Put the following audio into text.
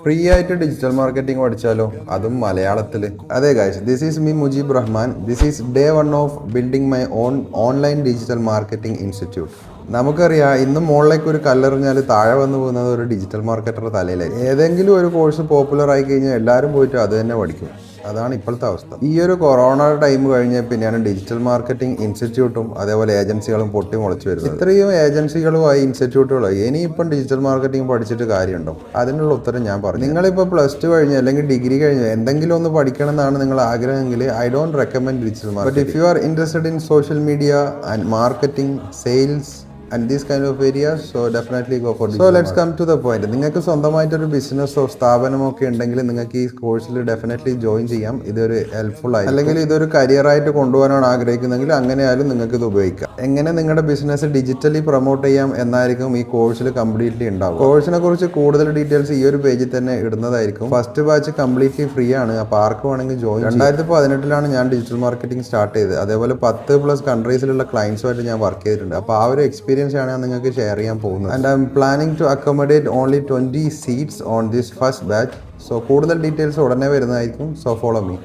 Free ആയിട്ട് digital marketing പഠിച്ചാലോ, അതും മലയാളത്തിൽ. അതെ guys, this is me Mujeeb Rahman. This is day 1 of building my own online digital marketing institute. നമുക്കറിയാം, ഇന്ന് മുകളിലേക്ക് ഒരു കല്ലെറിഞ്ഞാൽ താഴെ വന്നു പോകുന്നത് ഒരു ഡിജിറ്റൽ മാർക്കറ്ററുടെ തലയിലായി. ഏതെങ്കിലും ഒരു കോഴ്സ് പോപ്പുലർ ആയി കഴിഞ്ഞാൽ എല്ലാവരും പോയിട്ട് അത് തന്നെ പഠിക്കും. അതാണ് ഇപ്പോഴത്തെ അവസ്ഥ. ഈ ഒരു കൊറോണ ടൈം കഴിഞ്ഞ പിന്നെയാണ് ഡിജിറ്റൽ മാർക്കറ്റിംഗ് ഇൻസ്റ്റിറ്റ്യൂട്ടും അതേപോലെ ഏജൻസികളും പൊട്ടി മുളച്ചു വരുന്നത്. ഇത്രയും ഏജൻസികളുമായി ഇൻസ്റ്റിറ്റ്യൂട്ടുകളായി ഇനിയിപ്പം ഡിജിറ്റൽ മാർക്കറ്റിംഗ് പഠിച്ചിട്ട് കാര്യമുണ്ടോ? അതിനുള്ള ഉത്തരം ഞാൻ പറഞ്ഞു. നിങ്ങളിപ്പോൾ +2 കഴിഞ്ഞ് അല്ലെങ്കിൽ ഡിഗ്രി കഴിഞ്ഞ് എന്തെങ്കിലും ഒന്ന് പഠിക്കണം എന്നാണ് നിങ്ങൾ ആഗ്രഹമെങ്കിൽ I don't recommend digital marketing. But if you are interested in social media and marketing, sales and these kind of areas, so definitely go for digital. So let's come to the point. നിങ്ങൾക്ക് സ്വന്തമായിട്ടൊരു ബിസിനസ്സോ സ്ഥാപനമോ ഒക്കെ ഉണ്ടെങ്കിൽ നിങ്ങൾക്ക് ഈ കോഴ്സിൽ definitely join ചെയ്യാം. ഇതൊരു helpful ആയി, അല്ലെങ്കിൽ ഇതൊരു കരിയറായിട്ട് കൊണ്ടുപോകാനാണ് ആഗ്രഹിക്കുന്നെങ്കിൽ അങ്ങനെയായാലും നിങ്ങൾക്ക് ഇത് ഉപയോഗിക്കാം. എങ്ങനെ നിങ്ങളുടെ ബിസിനസ് ഡിജിറ്റലി പ്രൊമോട്ട് ചെയ്യാം എന്നായിരിക്കും ഈ കോഴ്സിൽ കംപ്ലീറ്റ്ലി ഉണ്ടാവും. കോഴ്സിനെ കുറിച്ച് കൂടുതൽ ഡീറ്റെയിൽസ് ഈ ഒരു പേജിൽ തന്നെ ഇടുന്നതായിരിക്കും. ഫസ്റ്റ് ബാച്ച് കംപ്ലീറ്റ്ലി ഫ്രീ ആണ്, അപ്പോൾ ആർക്ക് വേണമെങ്കിൽ ജോയിൻ. 2018 ഞാൻ ഡിജിറ്റൽ മാർക്കറ്റിംഗ് സ്റ്റാർട്ട് ചെയ്തത്. അതേപോലെ 10+ കൺട്രീസിലുള്ള ക്ലയൻസുമായിട്ട് ഞാൻ വർക്ക് ചെയ്തിട്ടുണ്ട്. അപ്പോൾ ആ ഒരു എക്സ്പീരിയൻസ് ആണ് ഞാൻ നിങ്ങൾക്ക് ഷെയർ ചെയ്യാൻ പോകുന്നത്. And I am planning to accommodate only 20 seats on this first batch. So കൂടുതൽ ഡീറ്റെയിൽസ് ഉടനെ വരുന്നതായിരിക്കും. So follow me.